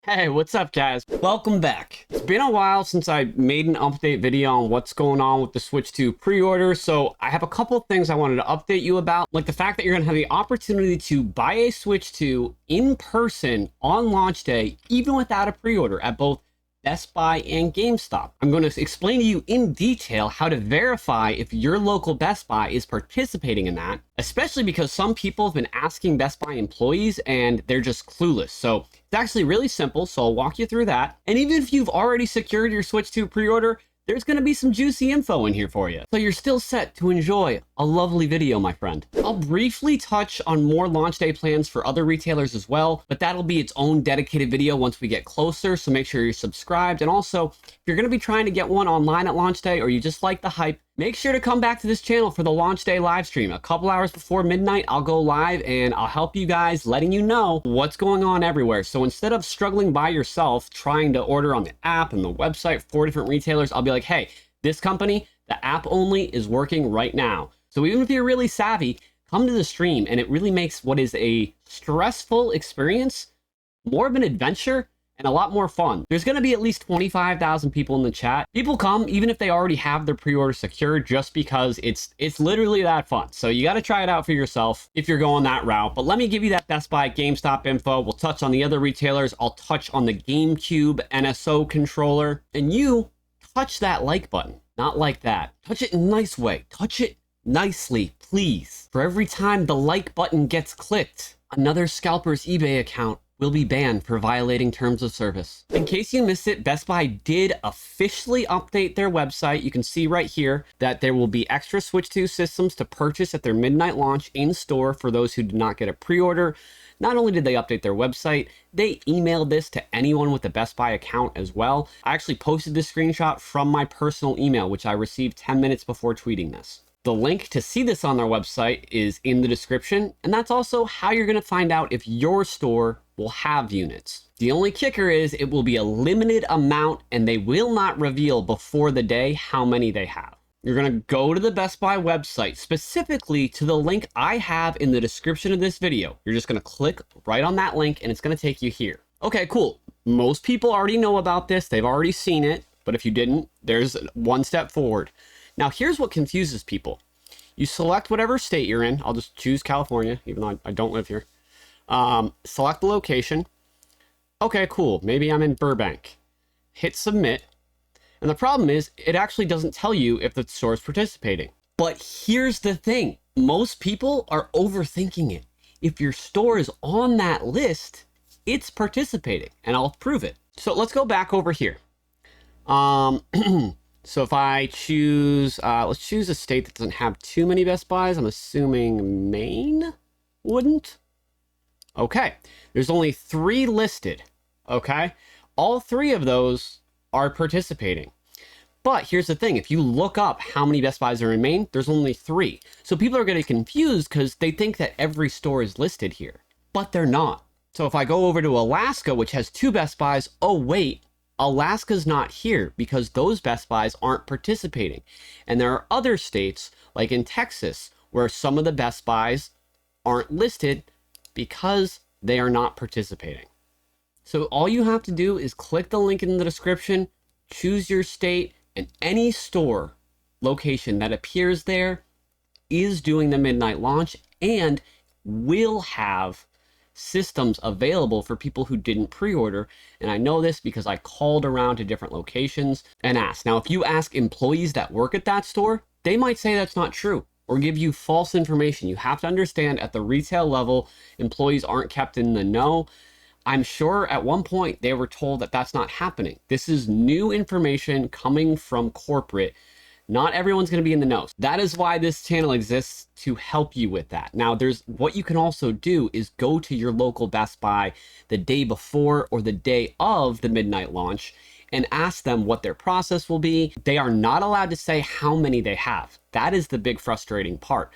Hey, what's up guys? Welcome back. It's been a while since I made an update video on what's going on with the Switch 2 pre-order, so I have a couple of things I wanted to update you about, like the fact that you're going to have the opportunity to buy a Switch 2 in person on launch day, even without a pre-order at both Best Buy and GameStop. I'm going to explain to you in detail how to verify if your local Best Buy is participating in that, especially because some people have been asking Best Buy employees and they're just clueless. So it's actually really simple, so I'll walk you through that. And even if you've already secured your Switch 2 pre-order, there's going to be some juicy info in here for you. So you're still set to enjoy a lovely video, my friend. I'll briefly touch on more launch day plans for other retailers as well, but that'll be its own dedicated video once we get closer, so make sure you're subscribed. And also, if you're going to be trying to get one online at launch day or you just like the hype, make sure to come back to this channel for the launch day live stream. A couple hours before midnight, I'll go live and I'll help you guys, letting you know what's going on everywhere. So instead of struggling by yourself, trying to order on the app and the website, 4 different retailers, I'll be like, hey, this company, the app only is working right now. So even if you're really savvy, come to the stream and it really makes what is a stressful experience more of an adventure and a lot more fun. There's going to be at least 25,000 people in the chat. People come even if they already have their pre-order secured, just because it's literally that fun. So you got to try it out for yourself if you're going that route. But let me give you that Best Buy GameStop info. We'll touch on the other retailers. I'll touch on the GameCube NSO controller. And you touch that like button. Not like that. Touch it in a nice way. Touch it nicely, please. For every time the like button gets clicked, another scalper's eBay account will be banned for violating terms of service. In case you missed it, Best Buy did officially update their website. You can see right here that there will be extra Switch 2 systems to purchase at their midnight launch in store for those who did not get a pre-order. Not only did they update their website, they emailed this to anyone with a Best Buy account as well. I actually posted this screenshot from my personal email, which I received 10 minutes before tweeting this. The link to see this on their website is in the description, and that's also how you're going to find out if your store will have units. The only kicker is it will be a limited amount and they will not reveal before the day how many they have. You're going to go to the Best Buy website, specifically to the link I have in the description of this video. You're just going to click right on that link and it's going to take you here. Okay, cool. Most people already know about this. They've already seen it, but if you didn't, there's one step forward. Now, here's what confuses people. You select whatever state you're in. I'll just choose California, even though I don't live here. Select the location. Okay, cool. Maybe I'm in Burbank. Hit submit. And the problem is, it actually doesn't tell you if the store is participating. But here's the thing. Most people are overthinking it. If your store is on that list, it's participating. And I'll prove it. So let's go back over here. So if I choose, let's choose a state that doesn't have too many Best Buys. I'm assuming Maine wouldn't. Okay, there's only 3 listed, okay? All 3 of those are participating. But here's the thing, if you look up how many Best Buys are in Maine, there's only 3. So people are getting confused because they think that every store is listed here, but they're not. So if I go over to Alaska, which has 2 Best Buys, oh wait, Alaska's not here because those Best Buys aren't participating. And there are other states, like in Texas, where some of the Best Buys aren't listed because they are not participating. So all you have to do is click the link in the description, choose your state, and any store location that appears there is doing the midnight launch and will have systems available for people who didn't pre-order. And I know this because I called around to different locations and asked. Now, if you ask employees that work at that store, they might say that's not true or give you false information. You have to understand at the retail level, employees aren't kept in the know. I'm sure at one point they were told that that's not happening. This is new information coming from corporate. Not everyone's going to be in the know. That is why this channel exists, to help you with that. Now, there's what you can also do is go to your local Best Buy the day before or the day of the midnight launch and ask them what their process will be. They are not allowed to say how many they have. That is the big frustrating part.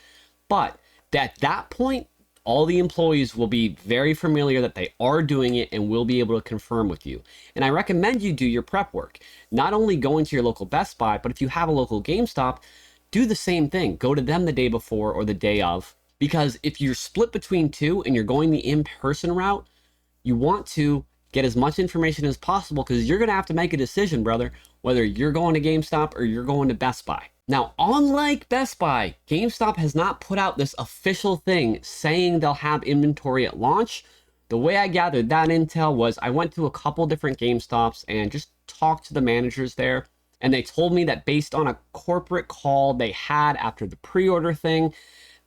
But at that point, all the employees will be very familiar that they are doing it and will be able to confirm with you. And I recommend you do your prep work. Not only going to your local Best Buy, but if you have a local GameStop, do the same thing. Go to them the day before or the day of. Because if you're split between 2 and you're going the in-person route, you want to get as much information as possible because you're going to have to make a decision, brother, whether you're going to GameStop or you're going to Best Buy. Now, unlike Best Buy, GameStop has not put out this official thing saying they'll have inventory at launch. The way I gathered that intel was I went to a couple different GameStops and just talked to the managers there. And they told me that based on a corporate call they had after the pre-order thing,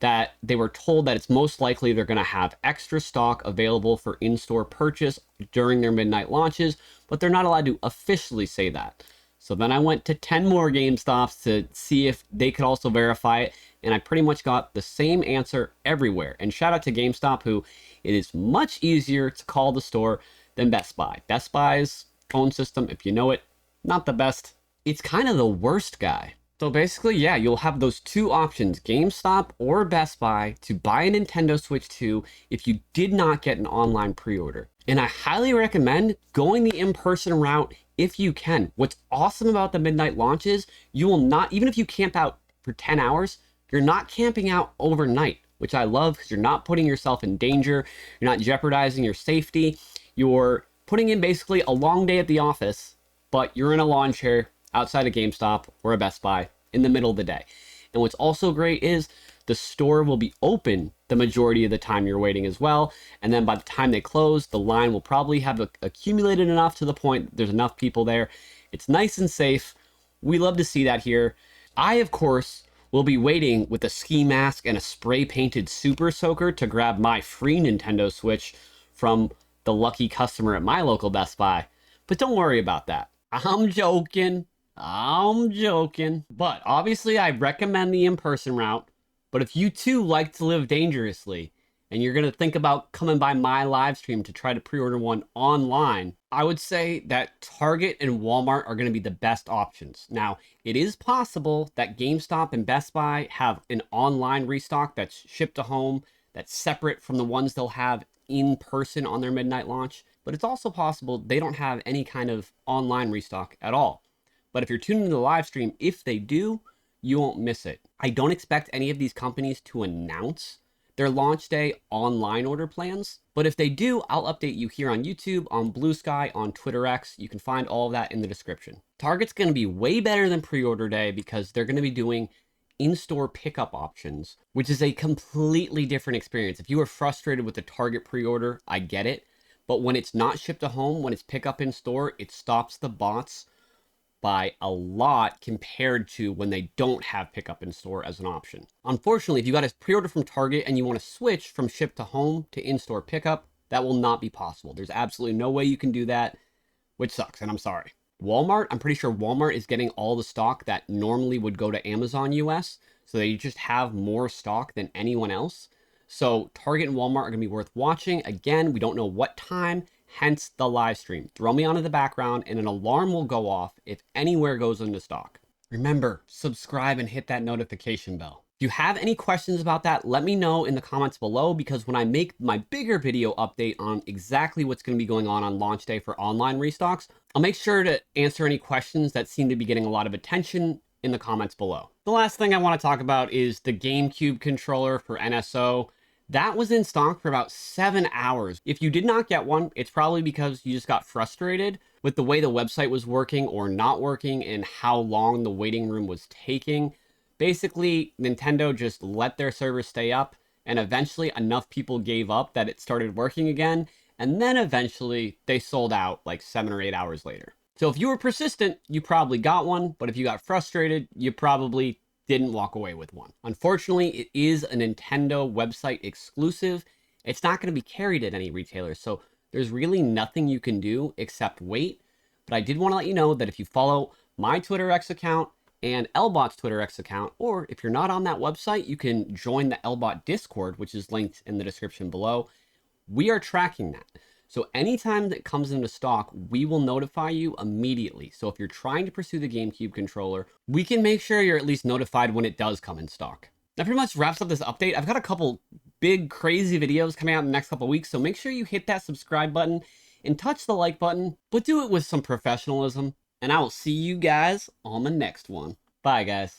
that they were told that it's most likely they're going to have extra stock available for in-store purchase during their midnight launches, but they're not allowed to officially say that. So then I went to 10 more GameStops to see if they could also verify it, and I pretty much got the same answer everywhere. And shout out to GameStop, who it is much easier to call the store than Best Buy. Best Buy's phone system, if you know it, not the best. It's kind of the worst guy. So basically, yeah, you'll have those two options, GameStop or Best Buy, to buy a Nintendo Switch 2 if you did not get an online pre-order. And I highly recommend going the in-person route if you can. What's awesome about the midnight launches, you will not, even if you camp out for 10 hours, you're not camping out overnight, which I love because you're not putting yourself in danger. You're not jeopardizing your safety. You're putting in basically a long day at the office, but you're in a lawn chair outside a GameStop or a Best Buy in the middle of the day. And what's also great is the store will be open the majority of the time you're waiting as well. And then by the time they close, the line will probably have accumulated enough to the point there's enough people there. It's nice and safe. We love to see that here. I, of course, will be waiting with a ski mask and a spray painted Super Soaker to grab my free Nintendo Switch from the lucky customer at my local Best Buy. But don't worry about that. I'm joking. But obviously I recommend the in-person route. But if you too like to live dangerously and you're going to think about coming by my live stream to try to pre-order one online, I would say that Target and Walmart are going to be the best options. Now, it is possible that GameStop and Best Buy have an online restock that's shipped to home, that's separate from the ones they'll have in person on their midnight launch. But it's also possible they don't have any kind of online restock at all. But if you're tuning into the live stream, if they do, you won't miss it. I don't expect any of these companies to announce their launch day online order plans. But if they do, I'll update you here on YouTube, on Blue Sky, on Twitter X. You can find all of that in the description. Target's going to be way better than pre-order day because they're going to be doing in-store pickup options, which is a completely different experience. If you are frustrated with the Target pre-order, I get it. But when it's not shipped to home, when it's pickup in store, it stops the bots by a lot compared to when they don't have pickup in store as an option. Unfortunately, if you got a pre-order from Target and you want to switch from ship to home to in-store pickup, that will not be possible. There's absolutely no way you can do that, which sucks, and I'm sorry. Walmart, I'm pretty sure Walmart is getting all the stock that normally would go to Amazon US, so they just have more stock than anyone else. So Target and Walmart are going to be worth watching. Again, we don't know what time, hence the live stream. Throw me onto the background and an alarm will go off if anywhere goes into stock. Remember, subscribe and hit that notification bell. If you have any questions about that, let me know in the comments below, because when I make my bigger video update on exactly what's going to be going on launch day for online restocks, I'll make sure to answer any questions that seem to be getting a lot of attention in the comments below. The last thing I want to talk about is the GameCube controller for NSO. That was in stock for about 7 hours. If you did not get one, it's probably because you just got frustrated with the way the website was working or not working and how long the waiting room was taking. Basically, Nintendo just let their servers stay up, and eventually enough people gave up that it started working again, and then eventually they sold out like 7 or 8 hours later. So if you were persistent, you probably got one, but if you got frustrated, you probably didn't walk away with one. Unfortunately, it is a Nintendo website exclusive. It's not going to be carried at any retailer, so there's really nothing you can do except wait. But I did want to let you know that if you follow my Twitter X account and Lbot's Twitter X account, or if you're not on that website, you can join the Lbot Discord, which is linked in the description below. We are tracking that. So anytime that comes into stock, we will notify you immediately. So if you're trying to pursue the GameCube controller, we can make sure you're at least notified when it does come in stock. That pretty much wraps up this update. I've got a couple big, crazy videos coming out in the next couple weeks, so make sure you hit that subscribe button and touch the like button, but do it with some professionalism. And I will see you guys on the next one. Bye, guys.